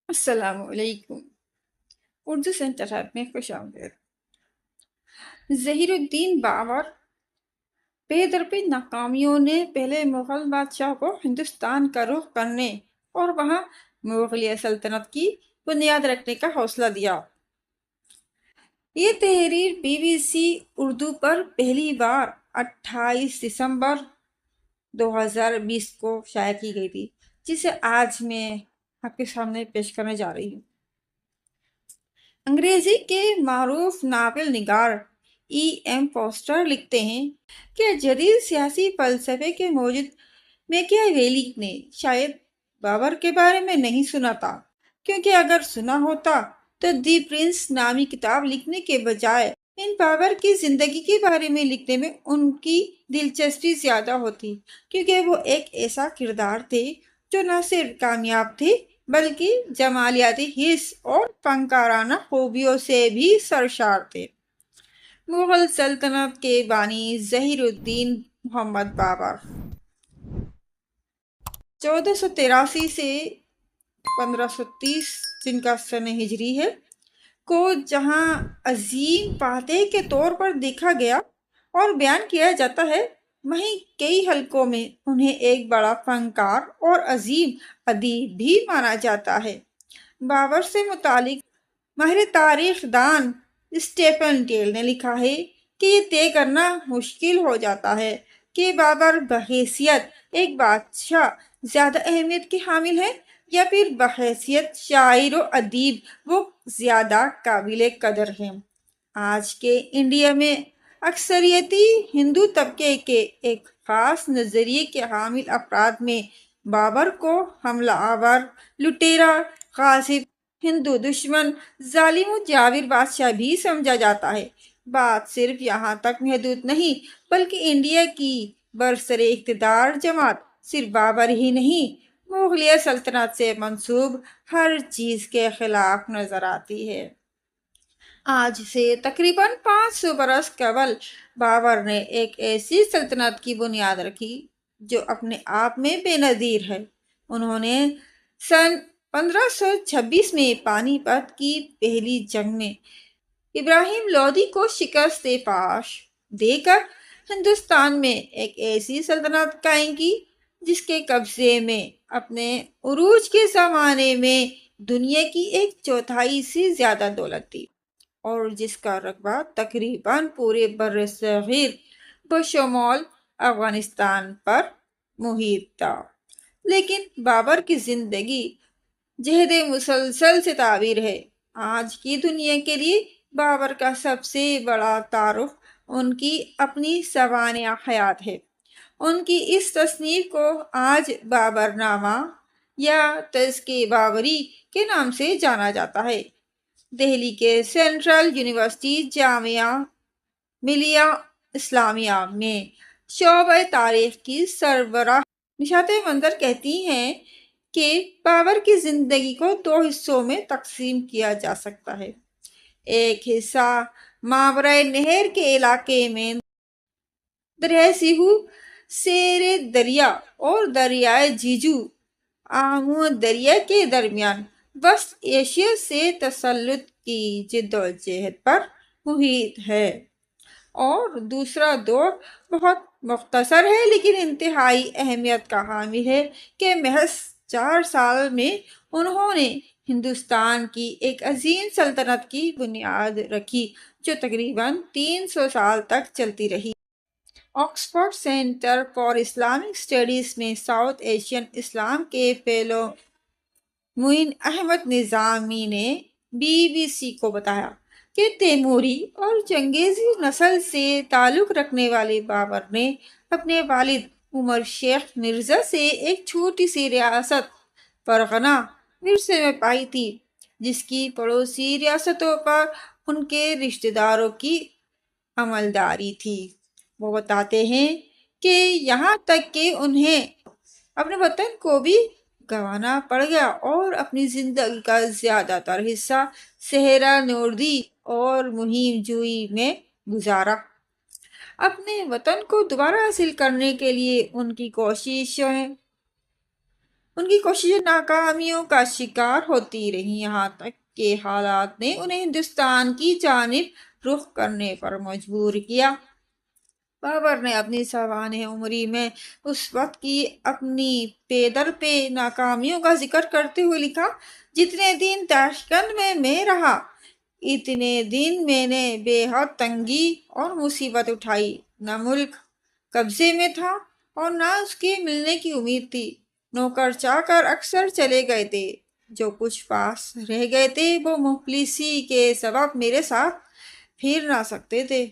السلام علیکم۔ Urdu centre hub میں خوش آمدید۔ ظہیر الدین بابر بے درپی ناکامیوں نے پہلے مغل بادشاہ کو ہندوستان کا رخ کرنے اور وہاں مغلیہ سلطنت کی بنیاد رکھنے کا حوصلہ دیا۔ یہ تحریر BBC اردو پر پہلی بار 28 دسمبر 2020 کو شائع کی گئی تھی، جسے آج میں آپ کے سامنے پیش کرنے جا رہی ہوں۔ انگریزی کے معروف ناول نگار فوسٹر لکھتے ہیں کہ جدید سیاسی فلسفے کے موجد میکیاویلی نے شاید بابر کے بارے میں نہیں سنا تھا، کیونکہ اگر سنا ہوتا تو دی پرنس نامی کتاب لکھنے کے بجائے بابر کی زندگی کے بارے میں لکھنے میں ان کی دلچسپی زیادہ ہوتی، کیونکہ وہ ایک ایسا کردار تھے جو نہ صرف کامیاب تھے بلکہ جمالیاتی حس اور فنکارانہ خوبیوں سے بھی سرشار تھے۔ مغل سلطنت کے بانی ظہیر الدین محمد بابر 1483 سے 1530 جن کا سن ہجری ہے کو جہاں عظیم فاتح کے طور پر دیکھا گیا اور بیان کیا جاتا ہے، وہیں کئی حلقوں میں انہیں ایک بڑا فنکار اور عظیم ادیب بھی مانا جاتا ہے۔ بابر سے متعلق ماہر تاریخ دان اسٹیفن ٹیل نے لکھا ہے کہ یہ طے کرنا مشکل ہو جاتا ہے کہ بابر بحیثیت ایک بادشاہ زیادہ اہمیت کے حامل ہے یا پھر بحیثیت شاعر و ادیب وہ زیادہ قابل قدر ہیں۔ آج کے انڈیا میں اکثریتی ہندو طبقے کے ایک خاص نظریے کے حامل افراد میں بابر کو حملہ آور، لٹیرا، غاصب، ہندو دشمن، ظالم و جاور بادشاہ بھی سمجھا جاتا ہے۔ بات صرف یہاں تک محدود نہیں بلکہ انڈیا کی برسر اقتدار جماعت صرف بابر ہی نہیں، مغلیہ سلطنت سے منسوب ہر چیز کے خلاف نظر آتی ہے۔ آج سے تقریباً 500 برس قبل بابر نے ایک ایسی سلطنت کی بنیاد رکھی جو اپنے آپ میں بے نظیر ہے۔ انہوں نے سن 1526 میں پانی پت کی پہلی جنگ میں ابراہیم لودھی کو شکست پاش دے کر ہندوستان میں ایک ایسی سلطنت قائم کی جس کے قبضے میں اپنے عروج کے زمانے میں دنیا کی 1/4 سے زیادہ دولت تھی اور جس کا رقبہ تقریباً پورے برصغیر بشمول افغانستان پر محیط تھا۔ لیکن بابر کی زندگی جہد مسلسل سے تعبیر ہے۔ آج کی دنیا کے لیے بابر کا سب سے بڑا تعارف ان کی اپنی سوانح حیات ہے۔ ان کی اس تصنیف کو آج بابر نامہ یا تذکرہ بابری کے نام سے جانا جاتا ہے۔ دہلی کے سینٹرل یونیورسٹی جامعہ ملیہ اسلامیہ میں شعبہ تاریخ کی سربراہ نشاط منظر کہتی ہیں کہ بابر کی زندگی کو 2 حصوں میں تقسیم کیا جا سکتا ہے۔ ایک حصہ ماورائے نہر کے علاقے میں دریائے سیہو، سیر دریا اور دریائے جیجو آمو دریا کے درمیان وسط ایشیا سے تسلط کی جدوجہد پر محیط ہے، اور دوسرا دور بہت مختصر ہے لیکن انتہائی اہمیت کا حامل ہے کہ محض 4 سال میں انہوں نے ہندوستان کی ایک عظیم سلطنت کی بنیاد رکھی جو تقریباً 300 سال تک چلتی رہی۔ Oxford centre for Islamic studies میں ساؤتھ ایشین اسلام کے فیلو معین احمد نظامی نے BBC کو بتایا کہ تیموری اور چنگیزی نسل سے تعلق رکھنے والے بابر نے اپنے والد عمر شیخ مرزا سے ایک چھوٹی سی ریاست فرغانہ ورثے میں پائی تھی، جس کی پڑوسی ریاستوں پر ان کے رشتہ داروں کی عملداری تھی۔ وہ بتاتے ہیں کہ یہاں تک کہ انہیں اپنے وطن کو بھی گنوانا پڑ گیا اور اپنی زندگی کا زیادہ تر حصہ صحرا نوردی اور مہم جوئی میں گزارا۔ اپنے وطن کو دوبارہ حاصل کرنے کے لیے ان کی کوششیں ان کی کوششیں ناکامیوں کا شکار ہوتی رہیں، یہاں تک کہ حالات نے انہیں ہندوستان کی جانب رخ کرنے پر مجبور کیا۔ بابر نے اپنی سوانح عمری میں اس وقت کی اپنی پے در پہ ناکامیوں کا ذکر کرتے ہوئے لکھا، جتنے دن تاشکند میں رہا، اتنے دن میں نے بے حد تنگی اور مصیبت اٹھائی۔ نہ ملک قبضے میں تھا اور نہ اس کے ملنے کی امید تھی۔ نوکر چاکر اکثر چلے گئے تھے، جو کچھ پاس رہ گئے تھے وہ مفلسی کے سبب میرے ساتھ پھر نہ سکتے تھے۔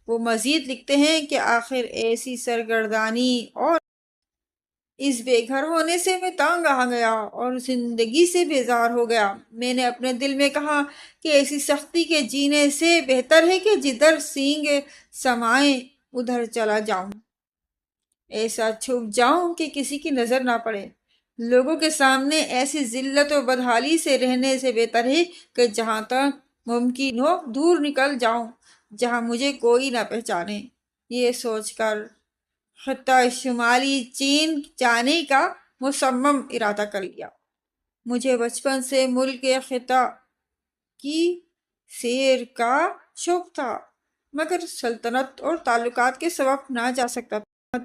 وہ مزید لکھتے ہیں کہ آخر ایسی سرگردانی اور اس بے گھر ہونے سے میں تنگ آ گیا اور زندگی سے بیزار ہو گیا۔ میں نے اپنے دل میں کہا کہ ایسی سختی کے جینے سے بہتر ہے کہ جدھر سینگ سمائے ادھر چلا جاؤں، ایسا چھپ جاؤں کہ کسی کی نظر نہ پڑے۔ لوگوں کے سامنے ایسی ذلت و بدحالی سے رہنے سے بہتر ہے کہ جہاں تک ممکن ہو دور نکل جاؤں، جہاں مجھے کوئی نہ پہچانے۔ یہ سوچ کر خطہ شمالی چین جانے کا مصمم ارادہ کر لیا۔ مجھے بچپن سے ملک کے خطہ کی سیر کا شوق تھا، مگر سلطنت اور تعلقات کے سبب نہ جا سکتا تھا۔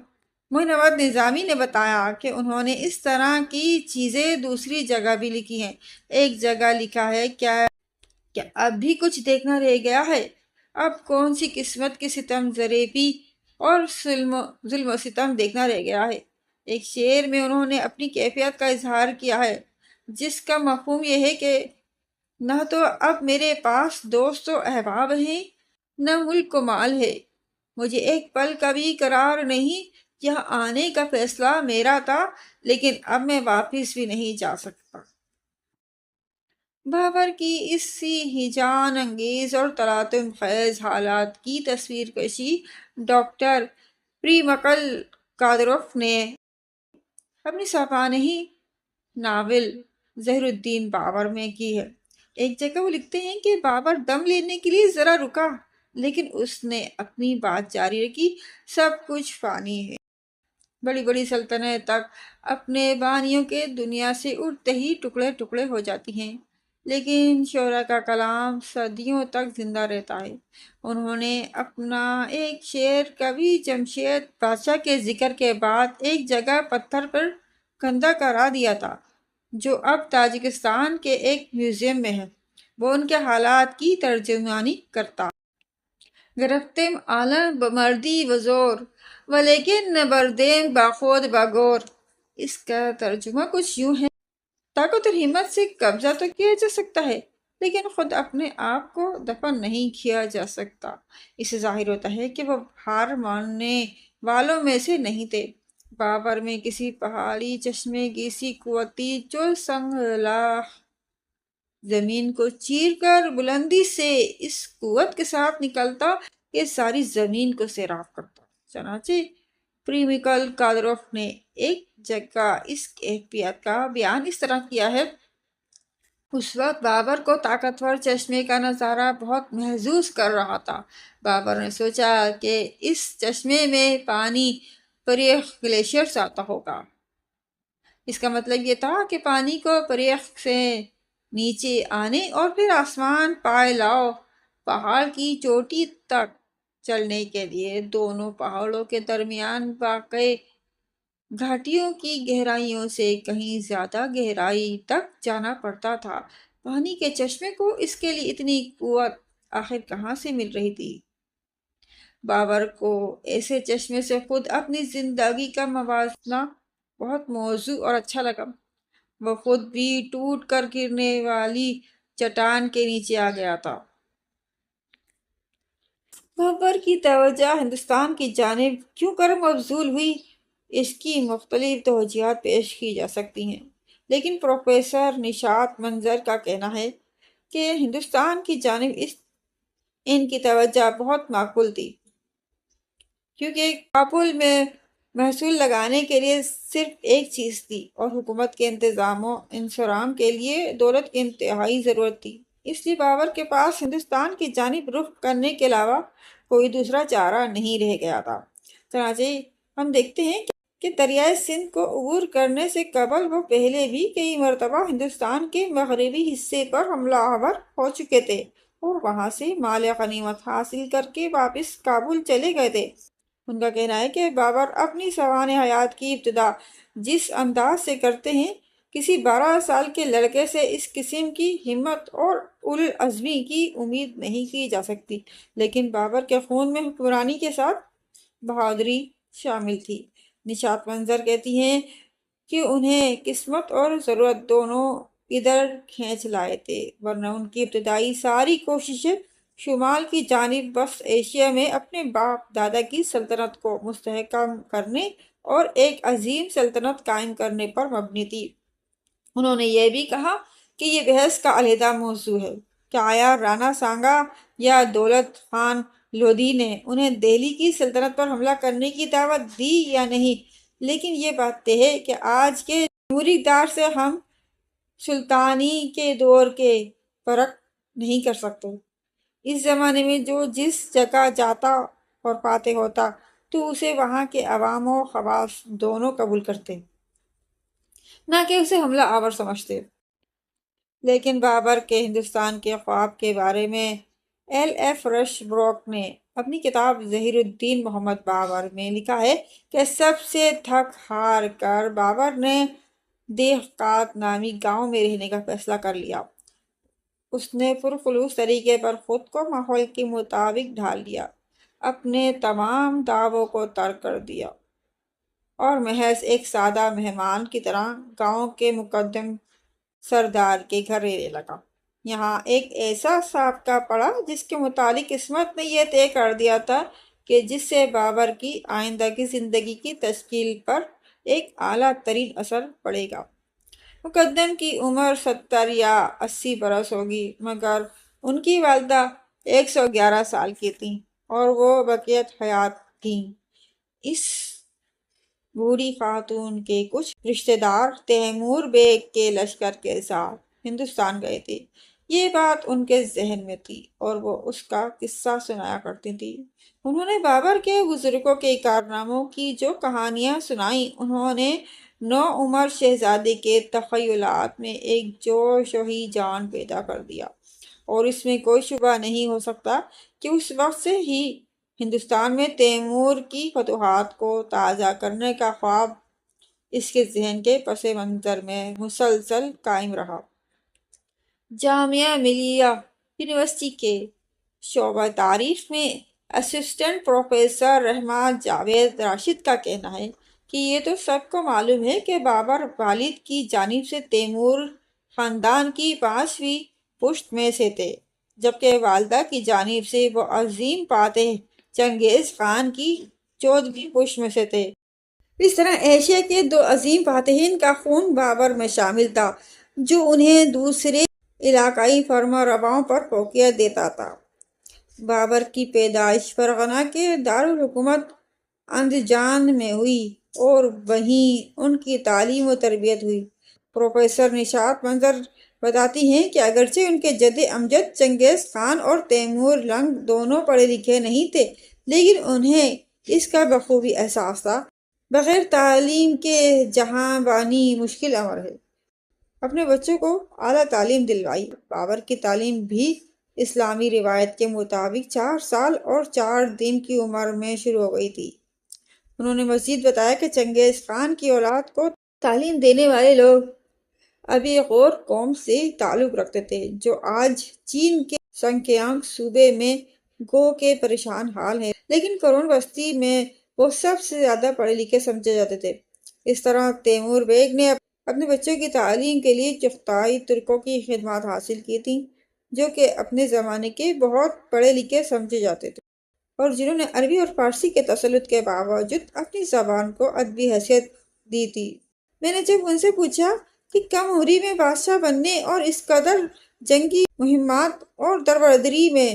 معین احمد نظامی نے بتایا کہ انہوں نے اس طرح کی چیزیں دوسری جگہ بھی لکھی ہیں۔ ایک جگہ لکھا ہے، کیا اب بھی کچھ دیکھنا رہ گیا ہے؟ اب کون سی قسمت کی ستم زریبی اور ظلم و ستم دیکھنا رہ گیا ہے؟ ایک شعر میں انہوں نے اپنی کیفیت کا اظہار کیا ہے، جس کا مفہوم یہ ہے کہ نہ تو اب میرے پاس دوست و احباب ہیں، نہ ملک و مال ہے۔ مجھے ایک پل کا بھی قرار نہیں۔ یہاں آنے کا فیصلہ میرا تھا، لیکن اب میں واپس بھی نہیں جا سکتا۔ بابر کی اسی ہیجان انگیز اور تلاطم خیز حالات کی تصویر کشی ڈاکٹر پریمکل کادروف نے اپنی سوانحی ناول ظہیر الدین بابر میں کی ہے۔ ایک جگہ وہ لکھتے ہیں کہ بابر دم لینے کے لیے ذرا رکا، لیکن اس نے اپنی بات جاری رکھی، سب کچھ فانی ہے۔ بڑی بڑی سلطنتیں تک اپنے بانیوں کے دنیا سے اٹھتے ہی ٹکڑے ٹکڑے ہو جاتی ہیں، لیکن شعرا کا کلام صدیوں تک زندہ رہتا ہے۔ انہوں نے اپنا ایک شعر کبھی جمشید بادشاہ کے ذکر کے بعد ایک جگہ پتھر پر کندہ کرا دیا تھا، جو اب تاجکستان کے ایک میوزیم میں ہے۔ وہ ان کے حالات کی ترجمانی کرتا۔ گرفتم عالم بمردی و زور، ولیکن نبردیم باخود باگور۔ اس کا ترجمہ کچھ یوں ہے، طاقت اور ہمت سے قبضہ تو کیا جا سکتا ہے، لیکن خود اپنے آپ کو دفن نہیں کیا جا سکتا۔ اس سے ظاہر ہوتا ہے کہ وہ ہار ماننے والوں میں سے نہیں تھے۔ بابر میں کسی پہاڑی چشمے کی سی قوت تھی جو سنگ لاخ زمین کو چیر کر بلندی سے اس قوت کے ساتھ نکلتا کہ ساری زمین کو سیراب کرتا۔ چنانچہ پریمکل کادروف نے ایک جگہ اس کیفیت کا بیان اس طرح کیا ہے، اس وقت بابر کو طاقتور چشمے کا نظارہ بہت محظوظ کر رہا تھا۔ بابر نے سوچا کہ اس چشمے میں پانی پریخ گلیشیئر سے آتا ہوگا۔ اس کا مطلب یہ تھا کہ پانی کو پریخ سے نیچے آنے اور پھر آسمان پائے لاؤ پہاڑ کی چوٹی تک چلنے کے لیے دونوں پہاڑوں کے درمیان واقع گھاٹیوں کی گہرائیوں سے کہیں زیادہ گہرائی تک جانا پڑتا تھا۔ پانی کے چشمے کو اس کے لیے اتنی قوت آخر کہاں سے مل رہی تھی؟ بابر کو ایسے چشمے سے خود اپنی زندگی کا موازنہ بہت موزوں اور اچھا لگا۔ وہ خود بھی ٹوٹ کر گرنے والی چٹان کے نیچے آ گیا تھا۔ بابر کی توجہ ہندوستان کی جانب کیوں کر مبذول ہوئی، اس کی مختلف توجیہات پیش کی جا سکتی ہیں، لیکن پروفیسر نشاط منظر کا کہنا ہے کہ ہندوستان کی جانب ان کی توجہ بہت معقول تھی، کیونکہ کابل میں محصول لگانے کے لیے صرف ایک چیز تھی اور حکومت کے انتظام و انصرام کے لیے دولت کی انتہائی ضرورت تھی۔ اس لیے بابر کے پاس ہندوستان کی جانب رخ کرنے کے علاوہ کوئی دوسرا چارہ نہیں رہ گیا تھا۔ چنانچہ ہم دیکھتے ہیں کہ کہ دریائے سندھ کو عبور کرنے سے قبل وہ پہلے بھی کئی مرتبہ ہندوستان کے مغربی حصے پر حملہ آور ہو چکے تھے اور وہاں سے مال غنیمت حاصل کر کے واپس کابل چلے گئے تھے۔ ان کا کہنا ہے کہ بابر اپنی سوانح حیات کی ابتدا جس انداز سے کرتے ہیں، کسی 12 سال کے لڑکے سے اس قسم کی ہمت اور العزمی کی امید نہیں کی جا سکتی، لیکن بابر کے خون میں حکمرانی کے ساتھ بہادری شامل تھی۔ نشاط منظر کہتی ہیں کہ انہیں قسمت اور ضرورت دونوں ادھر کھینچ لائے تھے، ورنہ ان کی ابتدائی ساری کوششیں شمال کی جانب وسط ایشیا میں اپنے باپ دادا کی سلطنت کو مستحکم کرنے اور ایک عظیم سلطنت قائم کرنے پر مبنی تھی۔ انہوں نے یہ بھی کہا کہ یہ بحث کا علیحدہ موضوع ہے کہ آیا رانا سانگا یا دولت خان لودھی نے انہیں دہلی کی سلطنت پر حملہ کرنے کی دعوت دی یا نہیں، لیکن یہ بات طے ہے کہ آج کے جمہوری اقتدار سے ہم سلطانی کے دور کے فرق نہیں کر سکتے۔ اس زمانے میں جو جس جگہ جاتا اور فاتح ہوتا تو اسے وہاں کے عوام و خواص دونوں قبول کرتے، نہ کہ اسے حملہ آور سمجھتے۔ لیکن بابر کے ہندوستان کے خواب کے بارے میں ایل ایف رش بروک نے اپنی کتاب ظہیر الدین محمد بابر میں لکھا ہے کہ سب سے تھک ہار کر بابر نے دہقات نامی گاؤں میں رہنے کا فیصلہ کر لیا۔ اس نے پرخلوص طریقے پر خود کو ماحول کے مطابق ڈھال لیا، اپنے تمام دعووں کو ترک کر دیا اور محض ایک سادہ مہمان کی طرح گاؤں کے مقدم سردار کے گھر رہنے لگا۔ یہاں ایک ایسا سابقہ پڑا جس کے متعلق قسمت نے یہ طے کر دیا تھا کہ جس سے بابر کی آئندہ کی زندگی کی تشکیل پر ایک اعلیٰ ترین اثر پڑے گا۔ مقدم کی عمر 70 یا 80 برس ہوگی، مگر ان کی والدہ 111 سال کی تھیں اور وہ بقیت حیات تھیں۔ اس بوڑھی خاتون کے کچھ رشتہ دار تیمور بیگ کے لشکر کے ساتھ ہندوستان گئے تھے۔ یہ بات ان کے ذہن میں تھی اور وہ اس کا قصہ سنایا کرتی تھی۔ انہوں نے بابر کے بزرگوں کے کارناموں کی جو کہانیاں سنائیں، انہوں نے نوعمر شہزادے کے تخیلات میں ایک جوش و ہیجان پیدا کر دیا، اور اس میں کوئی شبہ نہیں ہو سکتا کہ اس وقت سے ہی ہندوستان میں تیمور کی فتوحات کو تازہ کرنے کا خواب اس کے ذہن کے پس منظر میں مسلسل قائم رہا۔ جامعہ ملیہ یونیورسٹی کے شعبہ تاریخ میں اسسٹنٹ پروفیسر رحمت جاوید راشد کا کہنا ہے کہ یہ تو سب کو معلوم ہے کہ بابر والد کی جانب سے تیمور خاندان کی 5ویں پشت میں سے تھے، جبکہ والدہ کی جانب سے وہ عظیم فاتح چنگیز خان کی 14ویں پشت میں سے تھے۔ اس طرح ایشیا کے 2 عظیم فاتحین کا خون بابر میں شامل تھا، جو انہیں دوسرے علاقائی فرما رواؤں پر فوقیت دیتا تھا۔ بابر کی پیدائش فرغانہ کے دارالحکومت اندجان میں ہوئی اور وہیں ان کی تعلیم و تربیت ہوئی۔ پروفیسر نشاط منظر بتاتی ہیں کہ اگرچہ ان کے جد امجد چنگیز خان اور تیمور لنگ دونوں پڑھے لکھے نہیں تھے، لیکن انہیں اس کا بخوبی احساس تھا بغیر تعلیم کے جہاں بانی مشکل امر ہے۔ اپنے بچوں کو اعلیٰ تعلیم دلوائی۔ بابر کی تعلیم بھی اسلامی روایت کے مطابق 4 سال اور 4 دن کی عمر میں شروع ہو گئی تھی۔ انہوں نے مزید بتایا کہ چنگیز خان کی اولاد کو تعلیم دینے والے لوگ ابھی غور قوم سے تعلق رکھتے تھے، جو آج چین کے سنکیانگ صوبے میں گو کے پریشان حال ہے، لیکن قرون وسطی میں وہ سب سے زیادہ پڑھے لکھے سمجھے جاتے تھے۔ اس طرح تیمور بیگ نے اپنے بچوں کی تعلیم کے لیے چغتائی ترکوں کی خدمات حاصل کی تھیں، جو کہ اپنے زمانے کے بہت پڑھے لکھے سمجھے جاتے تھے اور جنہوں نے عربی اور فارسی کے تسلط کے باوجود اپنی زبان کو ادبی حیثیت دی تھی۔ میں نے جب ان سے پوچھا کہ کم عمری میں بادشاہ بننے اور اس قدر جنگی مہمات اور دربدری میں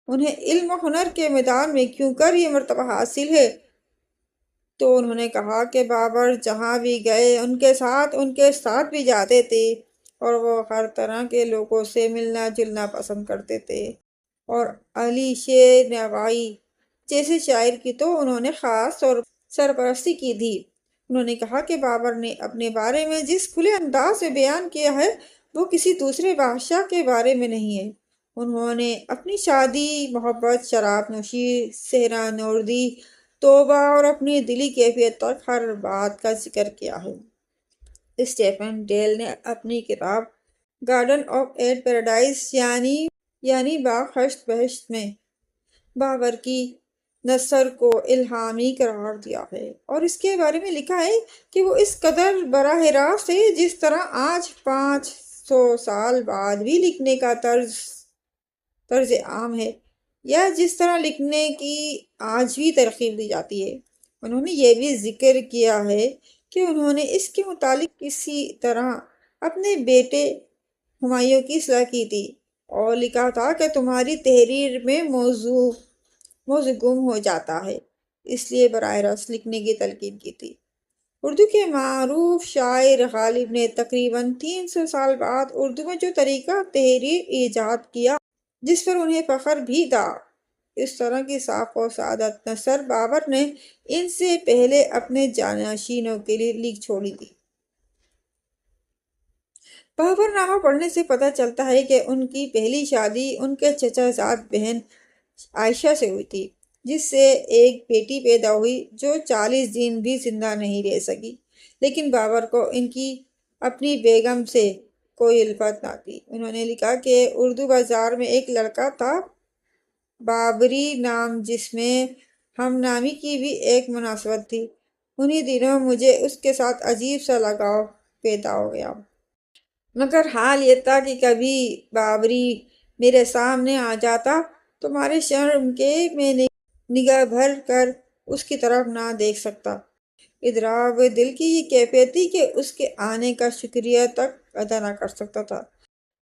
انہیں علم و ہنر کے میدان میں کیوں کر یہ مرتبہ حاصل ہے، تو انہوں نے کہا کہ بابر جہاں بھی گئے ان کے ساتھ بھی جاتے تھے اور وہ ہر طرح کے لوگوں سے ملنا جلنا پسند کرتے تھے، اور علی شیر نوائی جیسے شاعر کی تو انہوں نے خاص طور سرپرستی کی تھی۔ انہوں نے کہا کہ بابر نے اپنے بارے میں جس کھلے انداز سے بیان کیا ہے وہ کسی دوسرے بادشاہ کے بارے میں نہیں ہے۔ انہوں نے اپنی شادی، محبت، شراب نوشی، صحرا نوردی، توبہ اور اپنی دلی کیفیت تک ہر بات کا ذکر کیا ہے۔ اسٹیفن ڈیل نے اپنی کتاب گارڈن آف ایڈ پیراڈائز یعنی باغ ہشت بہشت میں بابر کی نثر کو الہامی قرار دیا ہے اور اس کے بارے میں لکھا ہے کہ وہ اس قدر براہ راست ہے جس طرح آج 500 سال بعد بھی لکھنے کا طرز عام ہے، یا جس طرح لکھنے کی آج بھی ترغیب دی جاتی ہے۔ انہوں نے یہ بھی ذکر کیا ہے کہ انہوں نے اس کے متعلق کسی طرح اپنے بیٹے ہمایوں کی اصلاح کی تھی اور لکھا تھا کہ تمہاری تحریر میں موضوع گم ہو جاتا ہے، اس لیے براہ راست لکھنے کی تلقین کی تھی۔ اردو کے معروف شاعر غالب نے تقریباً 300 سال بعد اردو میں جو طریقہ تحریر ایجاد کیا جس پر انہیں فخر بھی تھا، اس طرح کی صاف و سعادت نثر بابر نے ان سے پہلے اپنے جانشینوں کے لیے لکھ چھوڑی تھی۔ بابر نامہ پڑھنے سے پتہ چلتا ہے کہ ان کی پہلی شادی ان کے چچا زاد بہن عائشہ سے ہوئی تھی، جس سے ایک بیٹی پیدا ہوئی جو 40 دن بھی زندہ نہیں رہ سکی، لیکن بابر کو ان کی اپنی بیگم سے کوئی الفت نہ تھی۔ انہوں نے لکھا کہ اردو بازار میں ایک لڑکا تھا بابری نام، جس میں ہم نامی کی بھی ایک مناسبت تھی۔ انہی دنوں مجھے اس کے ساتھ عجیب سا لگاؤ پیدا ہو گیا، مگر حال یہ تھا کہ کبھی بابری میرے سامنے آ جاتا تو مارے شرم کے میں نگاہ بھر کر اس کی طرف نہ دیکھ سکتا۔ اضطراب دل کی یہ کیفیت تھی کہ اس کے آنے کا شکریہ تک ادا نہ کر سکتا تھا۔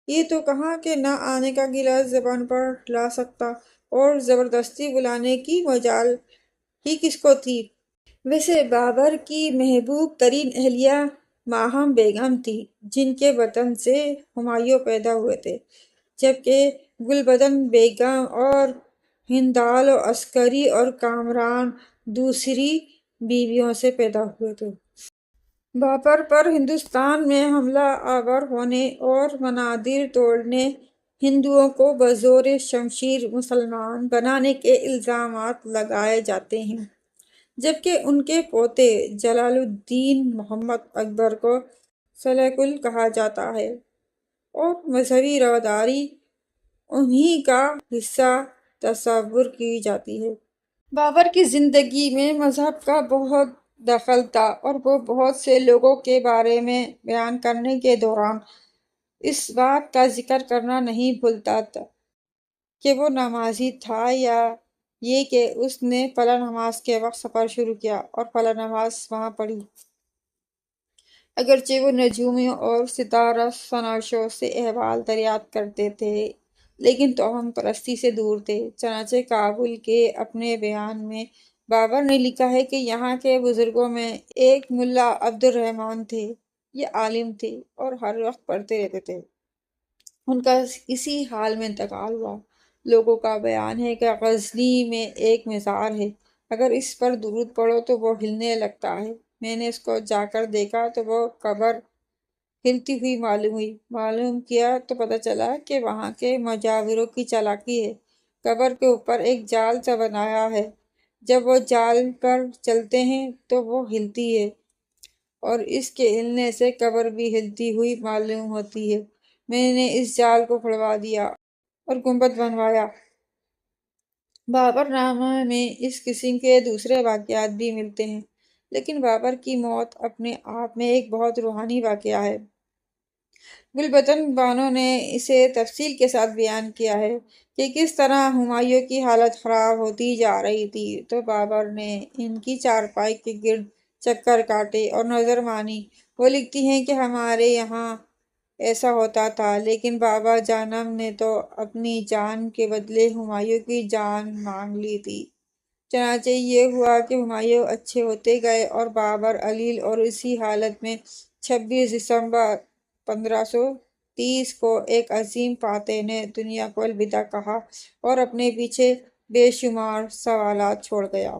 یہ تو کہاں کہ نہ آنے کا گلہ زبان پر لا سکتا، اور زبردستی بلانے کی مجال ہی کس کو تھی۔ ویسے بابر کی محبوب ترین اہلیہ ماہم بیگم تھی، جن کے بطن سے ہمایوں پیدا ہوئے تھے، جبکہ گلبدن بیگم اور ہندال و عسکری اور کامران دوسری بیویوں سے پیدا ہوئے تھے۔ بابر پر ہندوستان میں حملہ آور ہونے اور منادر توڑنے، ہندوؤں کو بزور شمشیر مسلمان بنانے کے الزامات لگائے جاتے ہیں، جبکہ ان کے پوتے جلال الدین محمد اکبر کو سلیکل کہا جاتا ہے اور مذہبی رواداری انہی کا حصہ تصور کی جاتی ہے۔ بابر کی زندگی میں مذہب کا بہت دخل تھا اور وہ بہت سے لوگوں کے بارے میں بیان کرنے کے دوران اس بات کا ذکر کرنا نہیں بھولتا تھا کہ وہ نمازی تھا، یا یہ کہ اس نے فلاں نماز کے وقت سفر شروع کیا اور فلاں نماز وہاں پڑھی۔ اگرچہ وہ نجومیوں اور ستارہ شناسوں سے احوال دریافت کرتے تھے، لیکن توہم پرستی سے دور تھے۔ چنانچہ کابل کے اپنے بیان میں بابر نے لکھا ہے کہ یہاں کے بزرگوں میں ایک ملا عبد الرحمن تھے، یہ عالم تھے اور ہر وقت پڑھتے رہتے تھے۔ ان کا اسی حال میں انتقال ہوا۔ لوگوں کا بیان ہے کہ غزنی میں ایک مزار ہے، اگر اس پر درود پڑھو تو وہ ہلنے لگتا ہے۔ میں نے اس کو جا کر دیکھا تو وہ قبر ہلتی ہوئی معلوم کیا تو پتہ چلا کہ وہاں کے مجاوروں کی چالاکی ہے۔ قبر کے اوپر ایک جال سا بنایا ہے، جب وہ جال پر چلتے ہیں تو وہ ہلتی ہے، اور اس کے ہلنے سے قبر بھی ہلتی ہوئی معلوم ہوتی ہے۔ میں نے اس جال کو کھلوا دیا اور گنبد بنوایا۔ بابر نامہ میں اس قسم کے دوسرے واقعات بھی ملتے ہیں، لیکن بابر کی موت اپنے آپ میں ایک بہت روحانی واقعہ ہے۔ گلبدن بانو نے اسے تفصیل کے ساتھ بیان کیا ہے کہ کس طرح ہمایوں کی حالت خراب ہوتی جا رہی تھی، تو بابر نے ان کی چارپائی کے گرد چکر کاٹے اور نظر مانی۔ وہ لکھتی ہیں کہ ہمارے یہاں ایسا ہوتا تھا، لیکن بابا جانم نے تو اپنی جان کے بدلے ہمایوں کی جان مانگ لی تھی۔ چنانچہ یہ ہوا کہ ہمایوں اچھے ہوتے گئے اور بابر علیل، اور اسی حالت میں 26 دسمبر 1530 کو ایک عظیم فاتح نے دنیا کو الوداع کہا اور اپنے پیچھے بے شمار سوالات چھوڑ گیا۔